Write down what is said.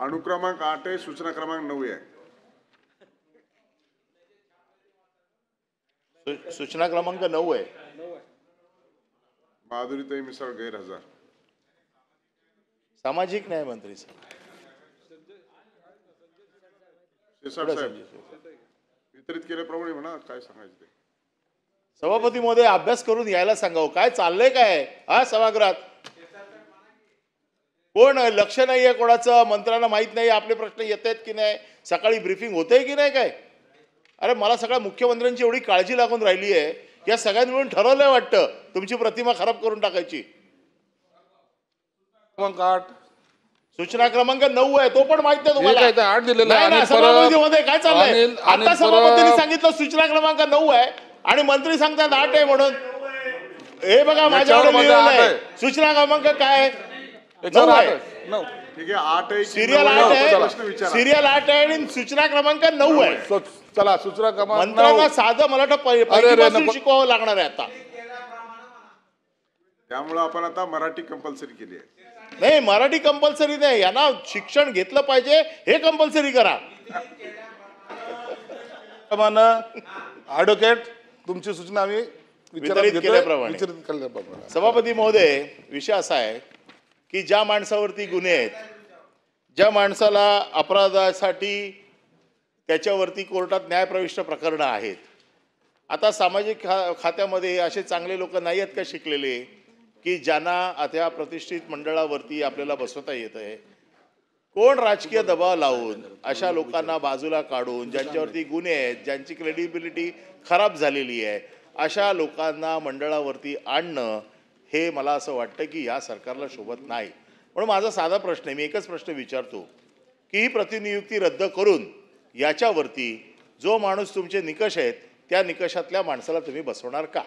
अनुक्रमांक 8 आहे, सूचना क्रमांक 9 आहे. सूचना क्रमांक 9 आहे. माधुरीताई मिसाळ गैरहजर. सामाजिक न्याय मंत्री वितरित केल्याप्रमाणे म्हणा काय सांगायचं ते. सभापती महोदय अभ्यास करून यायला सांगावं काय चाललंय काय हा सभागृहात. कोण लक्ष नाहीये कोणाचं, मंत्र्यांना माहित नाही आपले प्रश्न येत आहेत की नाही, सकाळी ब्रीफिंग होते की नाही काय. अरे मला सगळ्या मुख्यमंत्र्यांची एवढी काळजी लागून राहिली आहे, या सगळ्यांनी मिळून ठरवलंय वाटतं तुमची प्रतिमा खराब करून टाकायची. सूचना क्रमांक 9 आहे, तो पण माहित नाही तुम्हाला. 8 दिलेला नाही सभापतीमध्ये काय चाललंय आता. सभापतींनी सांगितलं सूचना क्रमांक 9 आहे आणि मंत्री सांगतात 8 आहे म्हणून. हे बघा माझ्याकडे लिहिलेलं आहे सूचना क्रमांक काय 9 आहे. ठीक आहे 8 आहे, सिरियल 8 आहे, सिरियल 8 आहे आणि सूचना क्रमांक 9 आहे. चला सूचना क्रमांक मंत्र्यांना साधं मला पहिल्यापासून शिकवावं लागणार आहे आता. त्यामुळे आपण आता मराठी कंपल्सरी केली आहे. नाही मराठी कंपल्सरी नाही, यांना शिक्षण घेतलं पाहिजे हे कंपल्सरी करा. ॲडव्होकेट तुमची सूचना आम्ही वितरित केल्याप्रमाणे. सभापती महोदय विषय असा आहे की ज्या माणसावरती गुन्हे आहेत, ज्या माणसाला अपराधासाठी त्याच्यावरती कोर्टात न्यायप्रविष्ट प्रकरणं आहेत, आता सामाजिक खात्यामध्ये असे चांगले लोक नाही आहेत का शिकलेले की ज्यांना त्या प्रतिष्ठित मंडळावरती आपल्याला बसवता येत आहे. कोण राजकीय दबाव लावून अशा लोकांना बाजूला काढून, ज्यांच्यावरती गुन्हे आहेत, ज्यांची क्रेडिबिलिटी खराब झालेली आहे, अशा लोकांना मंडळावरती आणणं हे मला असं वाटतं की या सरकारला शोभत नाही. म्हणून माझा साधा प्रश्न आहे, मी एकच प्रश्न विचारतो की ही प्रतिनियुक्ती रद्द करून याच्यावरती जो माणूस तुमचे निकष आहेत त्या निकषातल्या माणसाला तुम्ही बसवणार का.